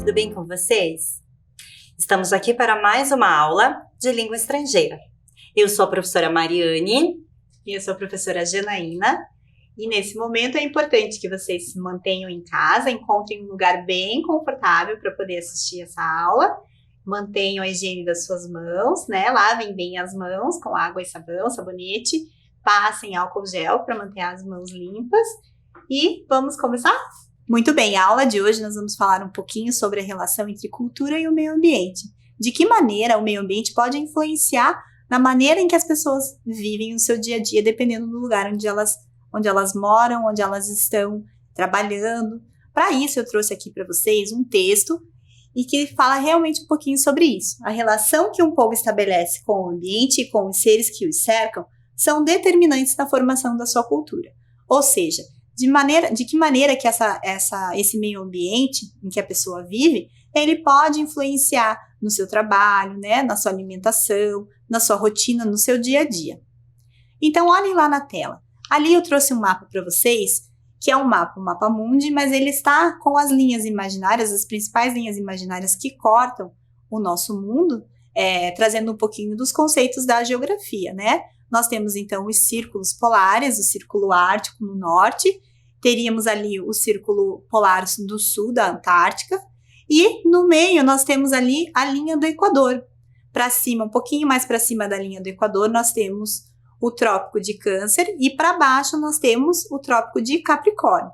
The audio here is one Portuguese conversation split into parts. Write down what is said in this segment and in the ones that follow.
tudo bem com vocês? Estamos aqui para mais uma aula de língua estrangeira. Eu sou a professora Mariane. E eu sou a professora Janaína. E nesse momento é importante que vocês se mantenham em casa, encontrem um lugar bem confortável para poder assistir essa aula. Mantenham a higiene das suas mãos, né? Lavem bem as mãos com água e sabão, sabonete. Passem álcool gel para manter as mãos limpas. E vamos começar? Muito bem, a aula de hoje nós vamos falar um pouquinho sobre a relação entre cultura e o meio ambiente. De que maneira o meio ambiente pode influenciar na maneira em que as pessoas vivem o seu dia a dia, dependendo do lugar onde elas moram, onde elas estão trabalhando. Para isso, eu trouxe aqui para vocês um texto e que fala realmente um pouquinho sobre isso. A relação que um povo estabelece com o ambiente e com os seres que os cercam são determinantes na formação da sua cultura. Ou seja, de que maneira que esse meio ambiente em que a pessoa vive, ele pode influenciar no seu trabalho, né, na sua alimentação, na sua rotina, no seu dia a dia. Então, olhem lá na tela. Ali eu trouxe um mapa para vocês, que é um mapa mundi, mas ele está com as linhas imaginárias, as principais linhas imaginárias que cortam o nosso mundo, trazendo um pouquinho dos conceitos da geografia, né? Nós temos, então, os círculos polares, o círculo ártico no norte, teríamos ali o círculo polar do sul, da Antártica, e no meio nós temos ali a linha do Equador. Para cima, um pouquinho mais para cima da linha do Equador, nós temos o Trópico de Câncer, e para baixo nós temos o Trópico de Capricórnio.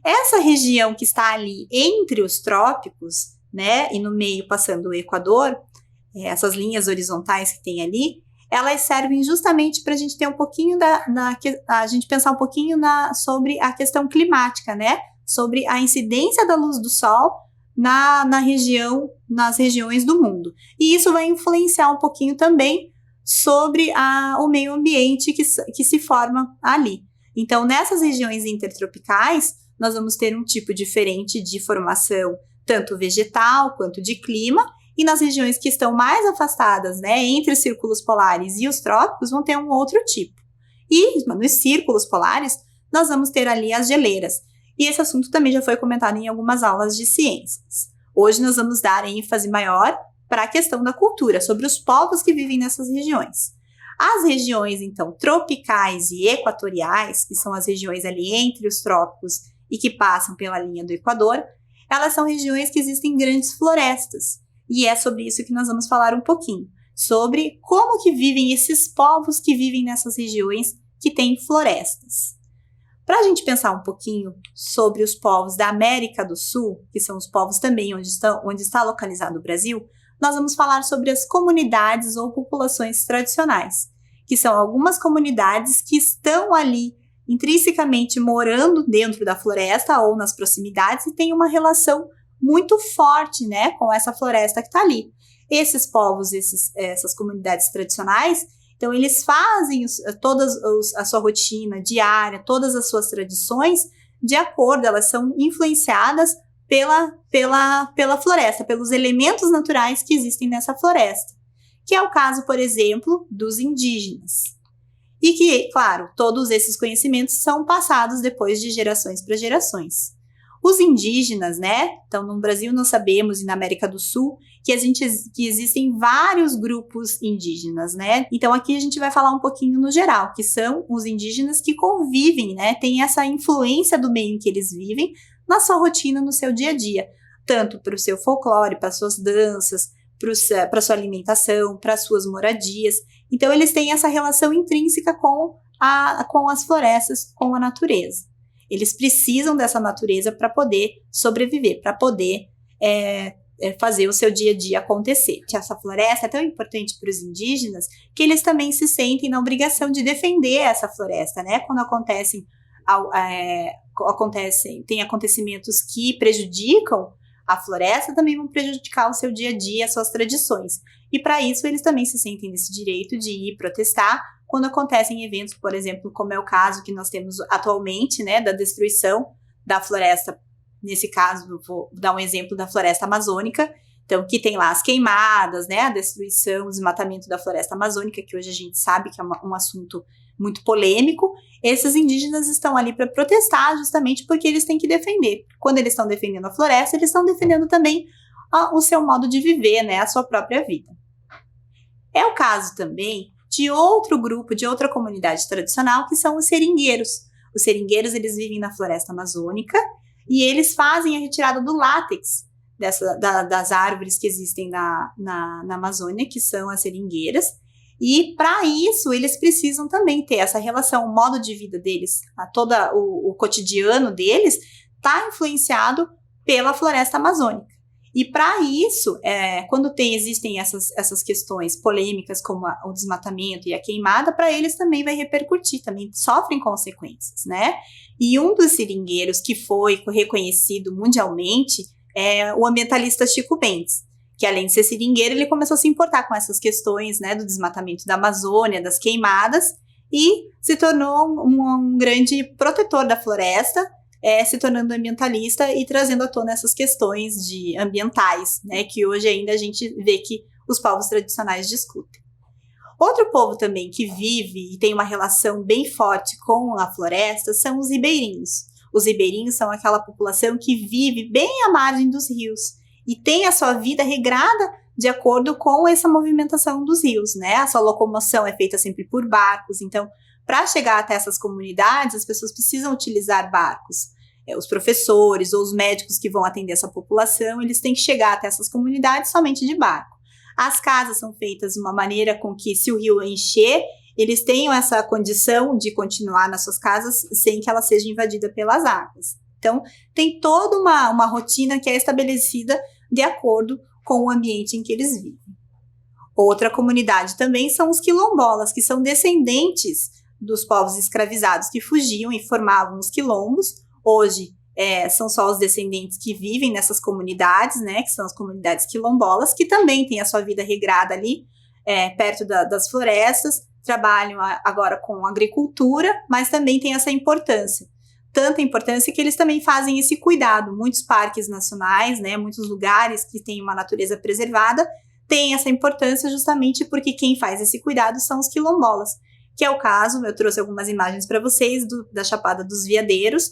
Essa região que está ali entre os trópicos, né, e no meio passando o Equador, essas linhas horizontais que tem ali, elas servem justamente para a gente ter um pouquinho a gente pensar um pouquinho sobre a questão climática, né? Sobre a incidência da luz do sol nas regiões do mundo. E isso vai influenciar um pouquinho também sobre o meio ambiente que se forma ali. Então, nessas regiões intertropicais, nós vamos ter um tipo diferente de formação, tanto vegetal quanto de clima, e nas regiões que estão mais afastadas, né, entre os círculos polares e os trópicos, vão ter um outro tipo. E nos círculos polares, nós vamos ter ali as geleiras. E esse assunto também já foi comentado em algumas aulas de ciências. Hoje nós vamos dar ênfase maior para a questão da cultura, sobre os povos que vivem nessas regiões. As regiões, então, tropicais e equatoriais, que são as regiões ali entre os trópicos e que passam pela linha do Equador, elas são regiões que existem grandes florestas. E é sobre isso que nós vamos falar um pouquinho, sobre como que vivem esses povos que vivem nessas regiões que têm florestas. Para a gente pensar um pouquinho sobre os povos da América do Sul, que são os povos também onde está localizado o Brasil, nós vamos falar sobre as comunidades ou populações tradicionais, que são algumas comunidades que estão ali intrinsecamente morando dentro da floresta ou nas proximidades e têm uma relação muito forte, né, com essa floresta que está ali. Esses povos, essas comunidades tradicionais, então eles fazem toda a sua rotina diária, todas as suas tradições de acordo, elas são influenciadas pela floresta, pelos elementos naturais que existem nessa floresta, que é o caso, por exemplo, dos indígenas. E que, claro, todos esses conhecimentos são passados depois de gerações para gerações. Os indígenas, né? Então, no Brasil nós sabemos, e na América do Sul, que existem vários grupos indígenas, né? Então, aqui a gente vai falar um pouquinho no geral, que são os indígenas que convivem, né? Tem essa influência do meio em que eles vivem na sua rotina, no seu dia a dia, tanto para o seu folclore, para suas danças, para sua alimentação, para suas moradias. Então, eles têm essa relação intrínseca com as florestas, com a natureza. Eles precisam dessa natureza para poder sobreviver, para poder fazer o seu dia a dia acontecer. Essa floresta é tão importante para os indígenas que eles também se sentem na obrigação de defender essa floresta, né? Quando tem acontecimentos que prejudicam a floresta, também vão prejudicar o seu dia a dia, as suas tradições. E para isso eles também se sentem nesse direito de ir protestar quando acontecem eventos, por exemplo, como é o caso que nós temos atualmente, né, da destruição da floresta. Nesse caso, vou dar um exemplo da floresta amazônica, então, que tem lá as queimadas, né, a destruição, o desmatamento da floresta amazônica, que hoje a gente sabe que é um assunto muito polêmico, esses indígenas estão ali para protestar justamente porque eles têm que defender. Quando eles estão defendendo a floresta, eles estão defendendo também o seu modo de viver, né, a sua própria vida. É o caso também de outro grupo, de outra comunidade tradicional, que são os seringueiros. Os seringueiros, eles vivem na floresta amazônica e eles fazem a retirada do látex das árvores que existem na Amazônia, que são as seringueiras. E para isso, eles precisam também ter essa relação, o modo de vida deles, todo o cotidiano deles está influenciado pela floresta amazônica. E para isso, quando existem essas questões polêmicas, como o desmatamento e a queimada, para eles também vai repercutir, também sofrem consequências, né? E um dos seringueiros que foi reconhecido mundialmente é o ambientalista Chico Mendes, que além de ser seringueiro, ele começou a se importar com essas questões, né, do desmatamento da Amazônia, das queimadas, e se tornou um grande protetor da floresta, se tornando ambientalista e trazendo à tona essas questões ambientais, né, que hoje ainda a gente vê que os povos tradicionais discutem. Outro povo também que vive e tem uma relação bem forte com a floresta são os ribeirinhos. Os ribeirinhos são aquela população que vive bem à margem dos rios e tem a sua vida regrada de acordo com essa movimentação dos rios, né? A sua locomoção é feita sempre por barcos, então, para chegar até essas comunidades, as pessoas precisam utilizar barcos. Os professores ou os médicos que vão atender essa população, eles têm que chegar até essas comunidades somente de barco. As casas são feitas de uma maneira com que, se o rio encher, eles tenham essa condição de continuar nas suas casas sem que ela seja invadida pelas águas. Então, tem toda uma rotina que é estabelecida de acordo com o ambiente em que eles vivem. Outra comunidade também são os quilombolas, que são descendentes dos povos escravizados que fugiam e formavam os quilombos. Hoje, são só os descendentes que vivem nessas comunidades, né, que são as comunidades quilombolas, que também têm a sua vida regrada ali, perto das florestas, trabalham agora com agricultura, mas também tem essa importância. Tanta importância que eles também fazem esse cuidado. Muitos parques nacionais, né, muitos lugares que têm uma natureza preservada, têm essa importância justamente porque quem faz esse cuidado são os quilombolas, que é o caso, eu trouxe algumas imagens para vocês da Chapada dos Veadeiros,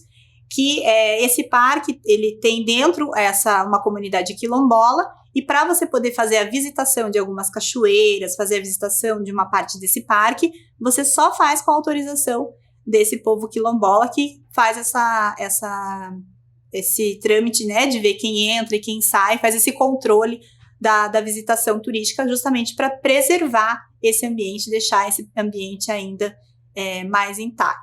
que esse parque, ele tem dentro uma comunidade quilombola, e para você poder fazer a visitação de algumas cachoeiras, fazer a visitação de uma parte desse parque, você só faz com a autorização desse povo quilombola, que faz esse trâmite, né, de ver quem entra e quem sai, faz esse controle da visitação turística, justamente para preservar esse ambiente, deixar esse ambiente ainda mais intacto.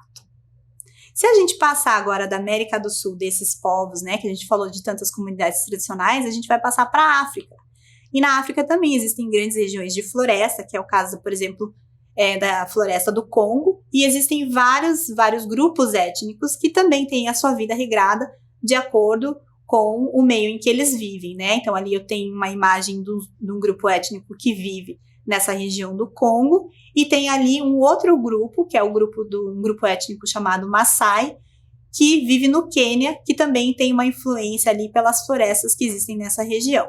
Se a gente passar agora da América do Sul, desses povos, né, que a gente falou de tantas comunidades tradicionais, a gente vai passar para a África. E na África também existem grandes regiões de floresta, que é o caso, por exemplo, da floresta do Congo, e existem vários grupos étnicos que também têm a sua vida regrada de acordo com o meio em que eles vivem, né? Então, ali eu tenho uma imagem de um grupo étnico que vive nessa região do Congo, e tem ali um outro grupo, que é um grupo étnico chamado Maasai, que vive no Quênia, que também tem uma influência ali pelas florestas que existem nessa região.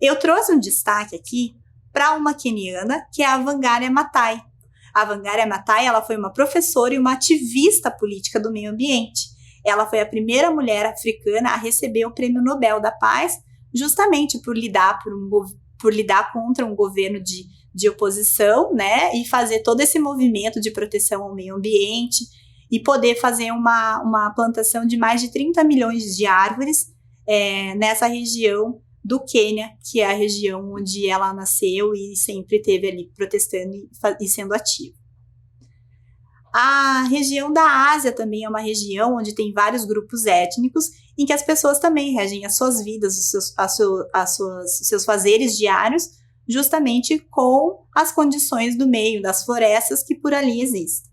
Eu trouxe um destaque aqui para uma queniana, que é a Wangari Maathai. A Wangari Maathai, ela foi uma professora e uma ativista política do meio ambiente. Ela foi a primeira mulher africana a receber o Prêmio Nobel da Paz, justamente por lidar contra um governo de oposição, né, e fazer todo esse movimento de proteção ao meio ambiente e poder fazer uma plantação de mais de 30 milhões de árvores nessa região do Quênia, que é a região onde ela nasceu e sempre esteve ali protestando e sendo ativa. A região da Ásia também é uma região onde tem vários grupos étnicos em que as pessoas também regem as suas vidas, os seus fazeres diários, justamente com as condições do meio, das florestas que por ali existem.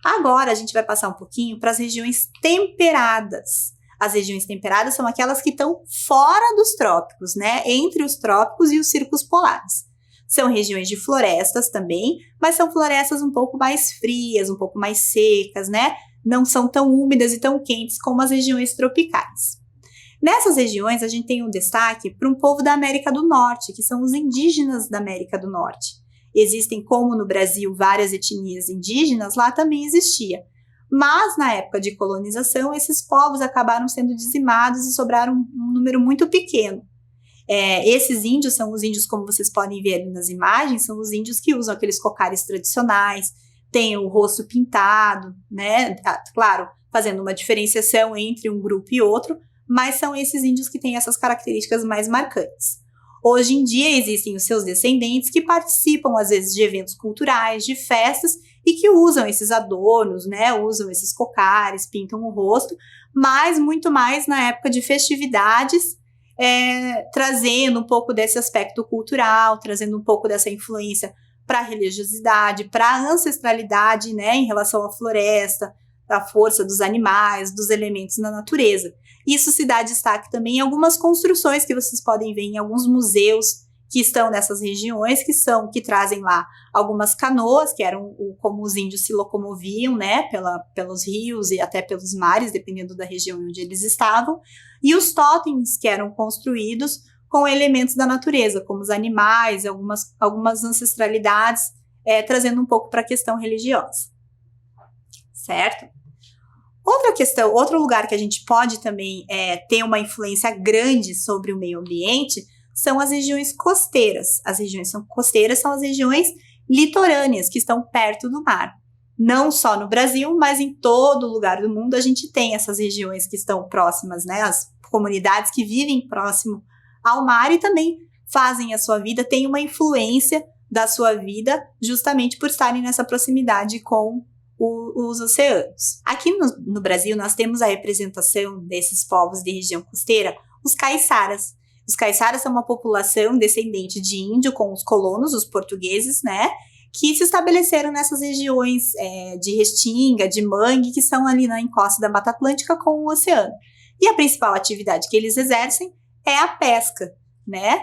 Agora a gente vai passar um pouquinho para as regiões temperadas. As regiões temperadas são aquelas que estão fora dos trópicos, né? Entre os trópicos e os círculos polares. São regiões de florestas também, mas são florestas um pouco mais frias, um pouco mais secas, né? Não são tão úmidas e tão quentes como as regiões tropicais. Nessas regiões, a gente tem um destaque para um povo da América do Norte, que são os indígenas da América do Norte. existem, como no Brasil, várias etnias indígenas, lá também existia. Mas, na época de colonização, esses povos acabaram sendo dizimados e sobraram um número muito pequeno. Esses índios são os índios, como vocês podem ver ali nas imagens, são os índios que usam aqueles cocares tradicionais, têm o rosto pintado, né? Claro, fazendo uma diferenciação entre um grupo e outro, mas são esses índios que têm essas características mais marcantes. Hoje em dia existem os seus descendentes que participam, às vezes, de eventos culturais, de festas, e que usam esses adornos, né? Usam esses cocares, pintam o rosto, mas muito mais na época de festividades, trazendo um pouco desse aspecto cultural, trazendo um pouco dessa influência para a religiosidade, para a ancestralidade, né, em relação à floresta, à força dos animais, dos elementos na natureza. Isso se dá destaque também em algumas construções que vocês podem ver em alguns museus que estão nessas regiões, que trazem lá algumas canoas, que eram como os índios se locomoviam, né, pelos rios e até pelos mares, dependendo da região onde eles estavam, e os totens que eram construídos com elementos da natureza, como os animais, algumas ancestralidades, trazendo um pouco para a questão religiosa. Certo? Outra questão, outro lugar que a gente pode também ter uma influência grande sobre o meio ambiente são as regiões costeiras. As regiões costeiras são as regiões litorâneas, que estão perto do mar. Não só no Brasil, mas em todo lugar do mundo a gente tem essas regiões que estão próximas, né? As comunidades que vivem próximo ao mar e também fazem a sua vida, têm uma influência da sua vida justamente por estarem nessa proximidade com os oceanos. Aqui no Brasil nós temos a representação desses povos de região costeira, os caiçaras. Os caiçaras são uma população descendente de índio com os colonos, os portugueses, né? Que se estabeleceram nessas regiões de restinga, de mangue, que são ali na encosta da Mata Atlântica com o oceano. E a principal atividade que eles exercem é a pesca, né?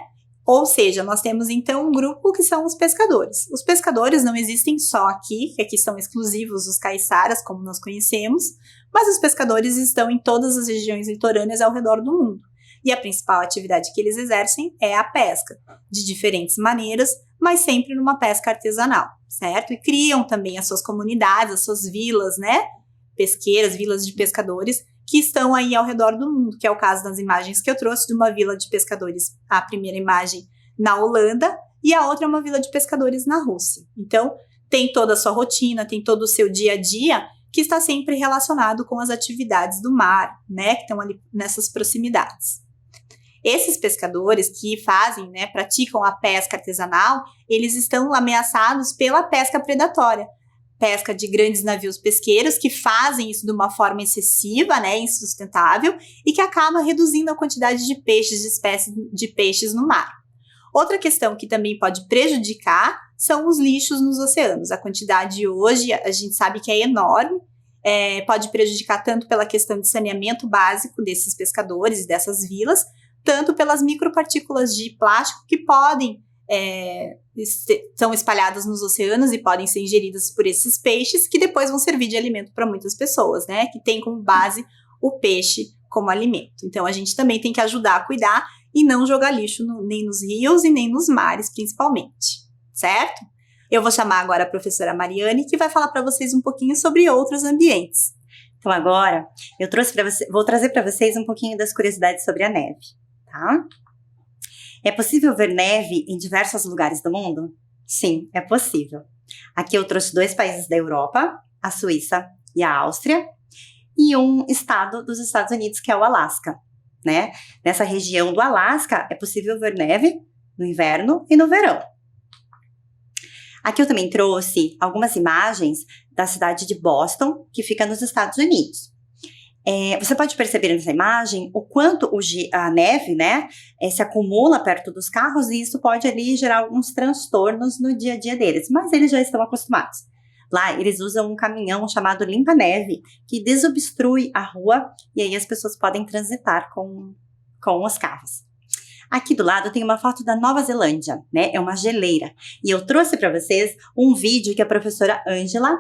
Ou seja, nós temos então um grupo que são os pescadores. Os pescadores não existem só aqui, que aqui são exclusivos os caiçaras, como nós conhecemos, mas os pescadores estão em todas as regiões litorâneas ao redor do mundo. E a principal atividade que eles exercem é a pesca, de diferentes maneiras, mas sempre numa pesca artesanal, certo? E criam também as suas comunidades, as suas vilas, né? Pesqueiras, vilas de pescadores, que estão aí ao redor do mundo, que é o caso das imagens que eu trouxe de uma vila de pescadores, a primeira imagem na Holanda, e a outra é uma vila de pescadores na Rússia. Então, tem toda a sua rotina, tem todo o seu dia a dia, que está sempre relacionado com as atividades do mar, né? Que estão ali nessas proximidades. Esses pescadores que fazem, né, praticam a pesca artesanal, eles estão ameaçados pela pesca predatória. Pesca de grandes navios pesqueiros que fazem isso de uma forma excessiva, né, insustentável, e que acaba reduzindo a quantidade de peixes, de espécies de peixes no mar. Outra questão que também pode prejudicar são os lixos nos oceanos. A quantidade hoje, a gente sabe que é enorme, pode prejudicar tanto pela questão de saneamento básico desses pescadores e dessas vilas, tanto pelas micropartículas de plástico que são espalhadas nos oceanos e podem ser ingeridas por esses peixes, que depois vão servir de alimento para muitas pessoas, né? Que tem como base o peixe como alimento. Então, a gente também tem que ajudar a cuidar e não jogar lixo nem nos rios e nem nos mares, principalmente, certo? Eu vou chamar agora a professora Mariane, que vai falar para vocês um pouquinho sobre outros ambientes. Então, agora, vou trazer para vocês um pouquinho das curiosidades sobre a neve. Tá? É possível ver neve em diversos lugares do mundo? Sim, é possível. Aqui eu trouxe 2 países da Europa, a Suíça e a Áustria, e um estado dos Estados Unidos, que é o Alasca, né? Nessa região do Alasca é possível ver neve no inverno e no verão. Aqui eu também trouxe algumas imagens da cidade de Boston, que fica nos Estados Unidos. Você pode perceber nessa imagem o quanto a neve, né, se acumula perto dos carros, e isso pode ali gerar alguns transtornos no dia a dia deles, mas eles já estão acostumados. Lá eles usam um caminhão chamado limpa-neve, que desobstrui a rua, e aí as pessoas podem transitar com os carros. Aqui do lado tem uma foto da Nova Zelândia, né, é uma geleira, e eu trouxe para vocês um vídeo que a professora Ângela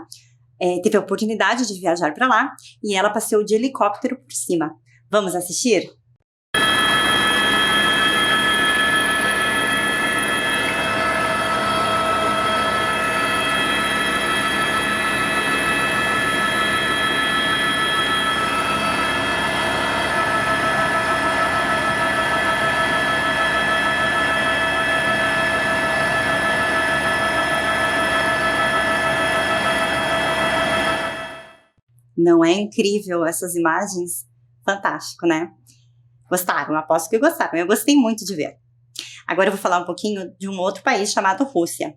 teve a oportunidade de viajar para lá e ela passeou de helicóptero por cima. Vamos assistir? Não é incrível essas imagens? Fantástico, né? Gostaram? Aposto que gostaram. Eu gostei muito de ver. Agora eu vou falar um pouquinho de um outro país chamado Rússia.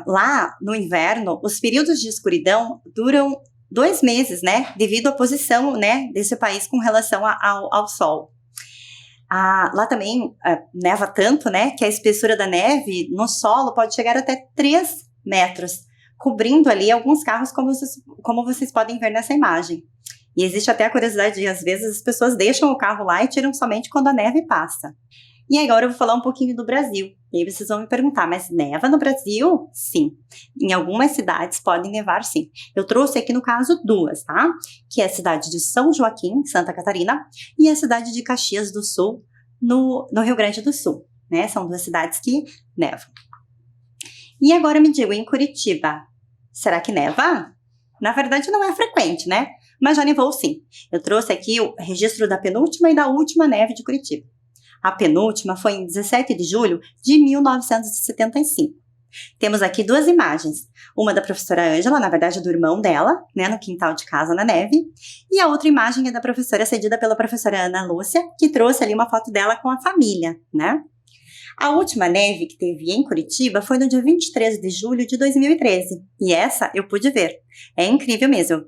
Lá, no inverno, os períodos de escuridão duram 2 meses, né? Devido à posição, né, desse país com relação ao Sol. Lá também neva tanto, né, que a espessura da neve no solo pode chegar até 3 metros, cobrindo ali alguns carros, como vocês podem ver nessa imagem. E existe até a curiosidade de, às vezes, as pessoas deixam o carro lá e tiram somente quando a neve passa. E agora eu vou falar um pouquinho do Brasil. E aí vocês vão me perguntar, mas neva no Brasil? Sim. Em algumas cidades podem nevar, sim. Eu trouxe aqui, no caso, 2, tá? Que é a cidade de São Joaquim, Santa Catarina, e a cidade de Caxias do Sul, no Rio Grande do Sul, né? São 2 cidades que nevam. E agora me diga, em Curitiba, será que neva? Na verdade, não é frequente, né? Mas já nevou, sim. Eu trouxe aqui o registro da penúltima e da última neve de Curitiba. A penúltima foi em 17 de julho de 1975. Temos aqui 2 imagens. Uma da professora Ângela, na verdade do irmão dela, né, no quintal de casa na neve. E a outra imagem é da professora, cedida pela professora Ana Lúcia, que trouxe ali uma foto dela com a família, né? A última neve que teve em Curitiba foi no dia 23 de julho de 2013. E essa eu pude ver. É incrível mesmo.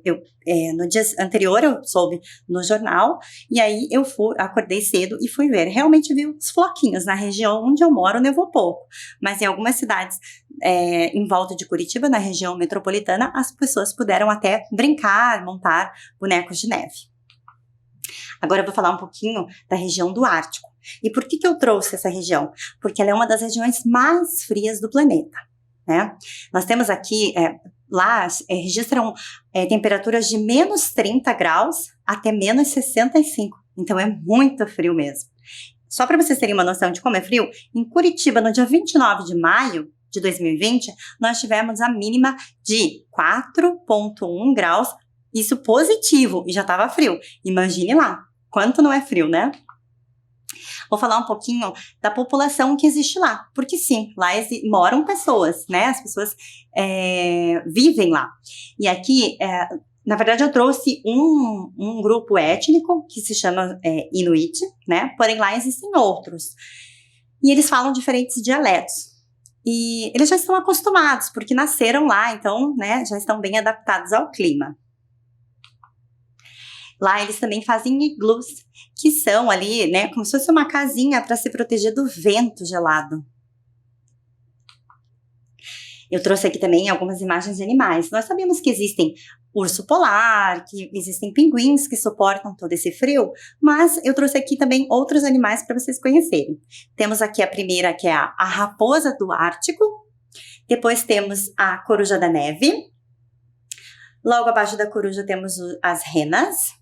No dia anterior eu soube no jornal, e aí eu acordei cedo e fui ver. Realmente vi os floquinhos. Na região onde eu moro nevou pouco. Mas em algumas cidades em volta de Curitiba, na região metropolitana, as pessoas puderam até brincar, montar bonecos de neve. Agora eu vou falar um pouquinho da região do Ártico. E por que eu trouxe essa região? Porque ela é uma das regiões mais frias do planeta, né? Nós temos aqui, lá registram temperaturas de menos 30 graus até menos 65. Então é muito frio mesmo. Só para vocês terem uma noção de como é frio, em Curitiba, no dia 29 de maio de 2020, nós tivemos a mínima de 4,1 graus, isso positivo, e já estava frio. Imagine lá, quanto não é frio, né? Vou falar um pouquinho da população que existe lá, porque sim, lá moram pessoas, né? As pessoas vivem lá. E aqui, na verdade, eu trouxe um grupo étnico que se chama Inuit, né? Porém, lá existem outros. E eles falam diferentes dialetos. E eles já estão acostumados, porque nasceram lá, então, né, já estão bem adaptados ao clima. Lá eles também fazem iglus, que são ali, né, como se fosse uma casinha para se proteger do vento gelado. Eu trouxe aqui também algumas imagens de animais. Nós sabemos que existem urso polar, que existem pinguins que suportam todo esse frio, mas eu trouxe aqui também outros animais para vocês conhecerem. Temos aqui a primeira, que é a raposa do Ártico. Depois temos a coruja da neve. Logo abaixo da coruja temos as renas.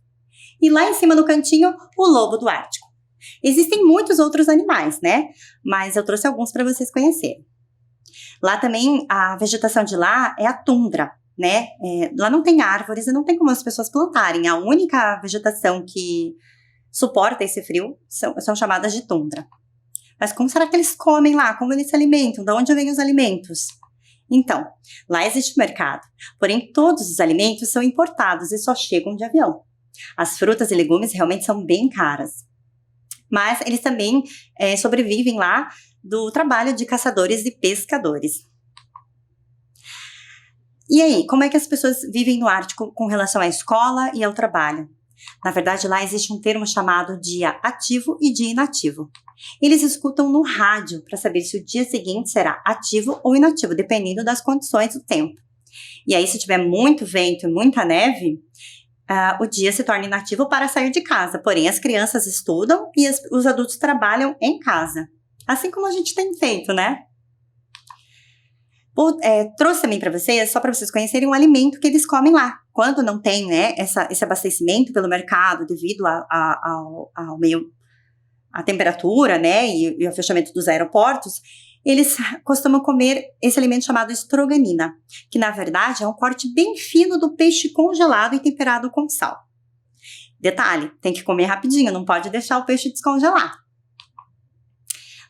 E lá em cima no cantinho, o lobo do Ártico. Existem muitos outros animais, né? Mas eu trouxe alguns para vocês conhecerem. Lá também, a vegetação de lá é a tundra, né? Lá não tem árvores e não tem como as pessoas plantarem. A única vegetação que suporta esse frio são chamadas de tundra. Mas como será que eles comem lá? Como eles se alimentam? De onde vêm os alimentos? Então, lá existe mercado. Porém, todos os alimentos são importados e só chegam de avião. As frutas e legumes realmente são bem caras. Mas eles também sobrevivem lá do trabalho de caçadores e pescadores. E aí, como é que as pessoas vivem no Ártico com relação à escola e ao trabalho? Na verdade, lá existe um termo chamado dia ativo e dia inativo. Eles escutam no rádio para saber se o dia seguinte será ativo ou inativo, dependendo das condições do tempo. E aí, se tiver muito vento e muita neve, o dia se torna inativo para sair de casa. Porém, as crianças estudam e os adultos trabalham em casa. Assim como a gente tem feito, né? Trouxe também para vocês, só para vocês conhecerem um alimento que eles comem lá. Quando não tem, né, esse abastecimento pelo mercado devido ao meio, à temperatura, né, e ao fechamento dos aeroportos, eles costumam comer esse alimento chamado estroganina, que na verdade é um corte bem fino do peixe congelado e temperado com sal. Detalhe, tem que comer rapidinho, não pode deixar o peixe descongelar.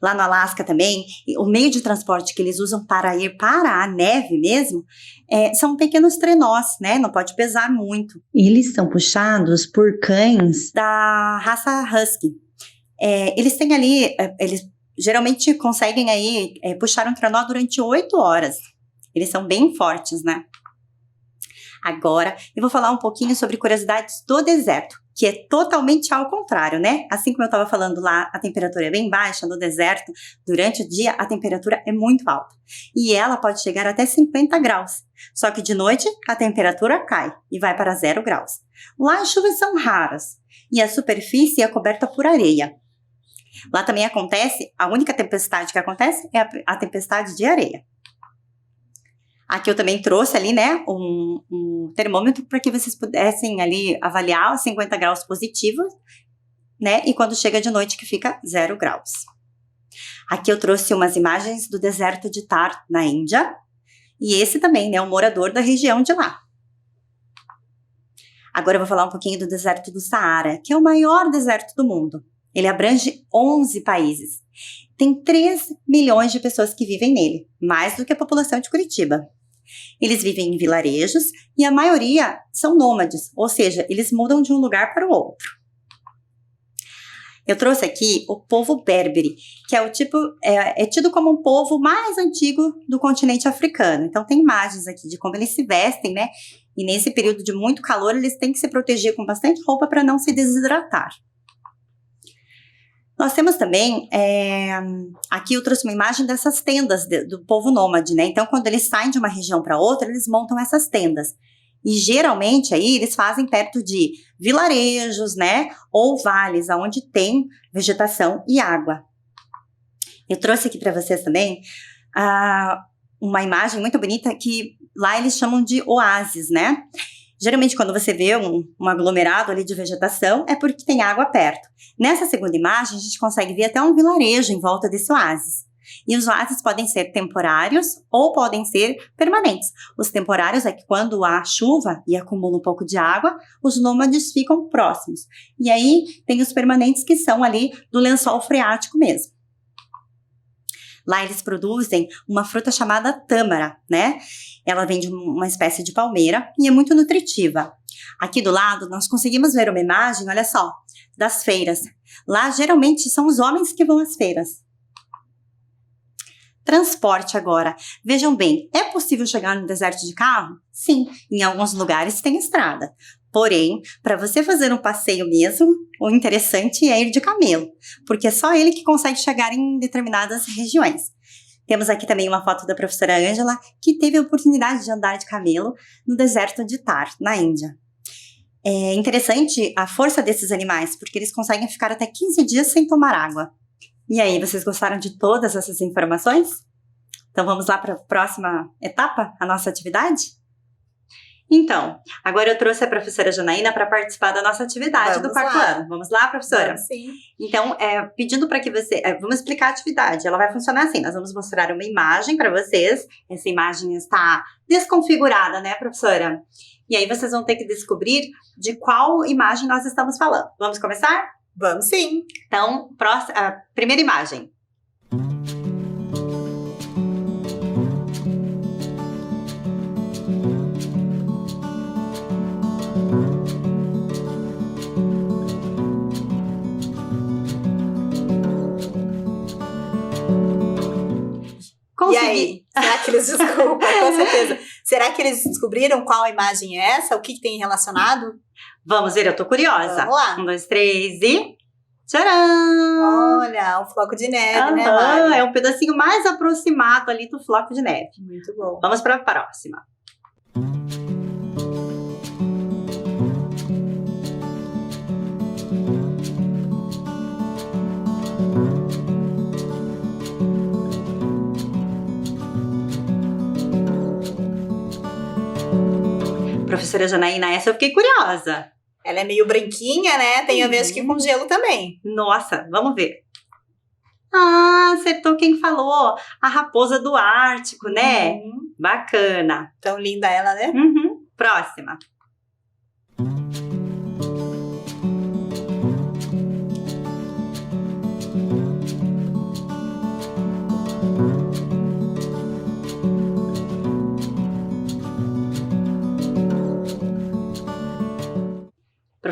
Lá no Alasca também, o meio de transporte que eles usam para ir para a neve mesmo, são pequenos trenós, né? Não pode pesar muito. Eles são puxados por cães da raça Husky. Eles têm ali, eles geralmente conseguem aí puxar um trenó durante 8 horas. Eles são bem fortes, né? Agora, eu vou falar um pouquinho sobre curiosidades do deserto, que é totalmente ao contrário, né? Assim como eu estava falando lá, a temperatura é bem baixa, no deserto, durante o dia a temperatura é muito alta. E ela pode chegar até 50 graus. Só que de noite a temperatura cai e vai para 0 graus. Lá as chuvas são raras e a superfície é coberta por areia. Lá também acontece, a única tempestade que acontece é a tempestade de areia. Aqui eu também trouxe ali, né, um termômetro para que vocês pudessem ali avaliar os 50 graus positivos, né, e quando chega de noite que fica 0 graus. Aqui eu trouxe umas imagens do deserto de Thar, na Índia, e esse também, né, um morador da região de lá. Agora eu vou falar um pouquinho do deserto do Saara, que é o maior deserto do mundo. Ele abrange 11 países. Tem 3 milhões de pessoas que vivem nele, mais do que a população de Curitiba. Eles vivem em vilarejos e a maioria são nômades, ou seja, eles mudam de um lugar para o outro. Eu trouxe aqui o povo berbere, que é tido como um povo mais antigo do continente africano. Então tem imagens aqui de como eles se vestem, né? E nesse período de muito calor eles têm que se proteger com bastante roupa para não se desidratar. Nós temos também, aqui eu trouxe uma imagem dessas tendas do povo nômade, né? Então, quando eles saem de uma região para outra, eles montam essas tendas. E, geralmente, aí, eles fazem perto de vilarejos, né? Ou vales, onde tem vegetação e água. Eu trouxe aqui para vocês também uma imagem muito bonita que lá eles chamam de oásis, né? Geralmente, quando você vê um aglomerado ali de vegetação, é porque tem água perto. Nessa segunda imagem, a gente consegue ver até um vilarejo em volta desse oásis. E os oásis podem ser temporários ou podem ser permanentes. Os temporários é que quando há chuva e acumula um pouco de água, os nômades ficam próximos. E aí, tem os permanentes que são ali do lençol freático mesmo. Lá eles produzem uma fruta chamada tâmara, né? Ela vem de uma espécie de palmeira e é muito nutritiva. Aqui do lado nós conseguimos ver uma imagem, olha só, das feiras. Lá geralmente são os homens que vão às feiras. Transporte agora. Vejam bem, é possível chegar no deserto de carro? Sim, em alguns lugares tem estrada. Porém, para você fazer um passeio mesmo, o interessante é ir de camelo, porque é só ele que consegue chegar em determinadas regiões. Temos aqui também uma foto da professora Ângela, que teve a oportunidade de andar de camelo no deserto de Thar, na Índia. É interessante a força desses animais, porque eles conseguem ficar até 15 dias sem tomar água. E aí, vocês gostaram de todas essas informações? Então vamos lá para a próxima etapa, a nossa atividade? Então, agora eu trouxe a professora Janaína para participar da nossa atividade do quarto ano. Vamos lá, professora? Vamos, sim. Então, pedindo para que você... vamos explicar a atividade. Ela vai funcionar assim. Nós vamos mostrar uma imagem para vocês. Essa imagem está desconfigurada, né, professora? E aí vocês vão ter que descobrir de qual imagem nós estamos falando. Vamos começar? Vamos sim. Então, a primeira imagem. E aí? Será que eles desculpam? Com certeza. Será que eles descobriram qual imagem é essa? O que tem relacionado? Vamos ver, eu tô curiosa. Vamos lá. 1, 2, 3 e... Tcharam! Olha, um floco de neve, né, Mari? É um pedacinho mais aproximado ali do floco de neve. Muito bom. Vamos para a próxima. Professora Janaína, essa eu fiquei curiosa. Ela é meio branquinha, né? Tem a ver, acho que com gelo também. Nossa, vamos ver. Ah, acertou quem falou. A raposa do Ártico, né? Bacana. Tão linda ela, né? Próxima.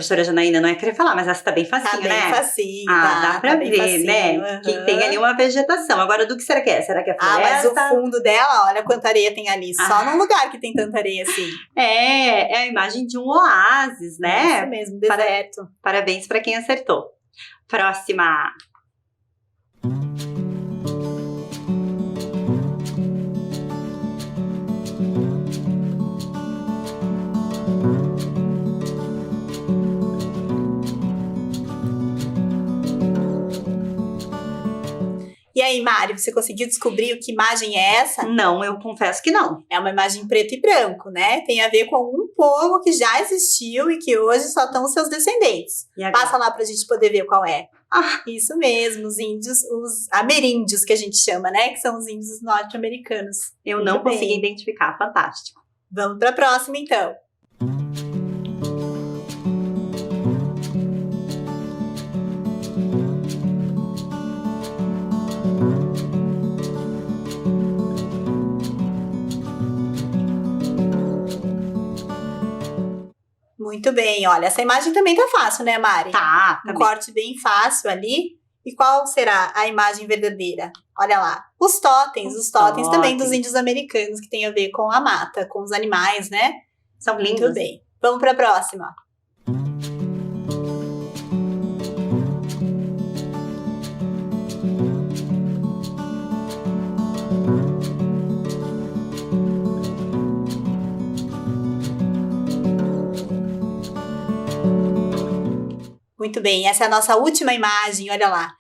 professora Janaína não ia querer falar, mas essa tá bem facinho, Tá bem né? facinho, Dá pra bem ver, facinho, né? Que tem ali uma vegetação. Agora, do que será que é? Será que é mas floresta? o fundo dela, olha quanta areia tem ali. Só num lugar que tem tanta areia assim. É a imagem de um oásis, né? Isso mesmo, deserto. Parabéns para quem acertou. Próxima. E aí, Mari, você conseguiu descobrir que imagem é essa? Não, eu confesso que não. É uma imagem preto e branco, né? Tem a ver com algum povo que já existiu e que hoje só estão os seus descendentes. Passa lá pra gente poder ver qual é. Isso mesmo, os índios, os ameríndios que a gente chama, né? Que são os índios norte-americanos. Eu não consegui identificar, fantástico. Vamos pra próxima, então. Muito bem, olha, essa imagem também tá fácil, né, Mari? Tá. Um corte bem fácil ali. E qual será a imagem verdadeira? Olha lá, os totens também dos índios americanos, que tem a ver com a mata, com os animais, né? São lindos. Muito bem. Vamos para a próxima. Muito bem, essa é a nossa última imagem, olha lá.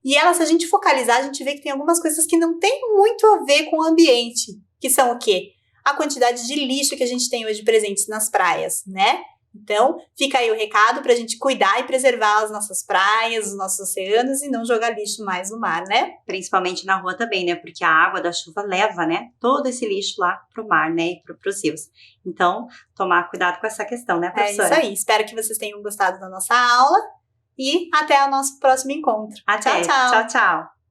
E ela, se a gente focalizar, a gente vê que tem algumas coisas que não tem muito a ver com o ambiente, que são o quê? A quantidade de lixo que a gente tem hoje presentes nas praias, né? Então, fica aí o recado para a gente cuidar e preservar as nossas praias, os nossos oceanos e não jogar lixo mais no mar, né? Principalmente na rua também, né? Porque a água da chuva leva, né? Todo esse lixo lá pro mar, né? E pros rios. Então, tomar cuidado com essa questão, né, professora? É isso aí. Espero que vocês tenham gostado da nossa aula e até o nosso próximo encontro. Até. Tchau, tchau. Tchau, tchau.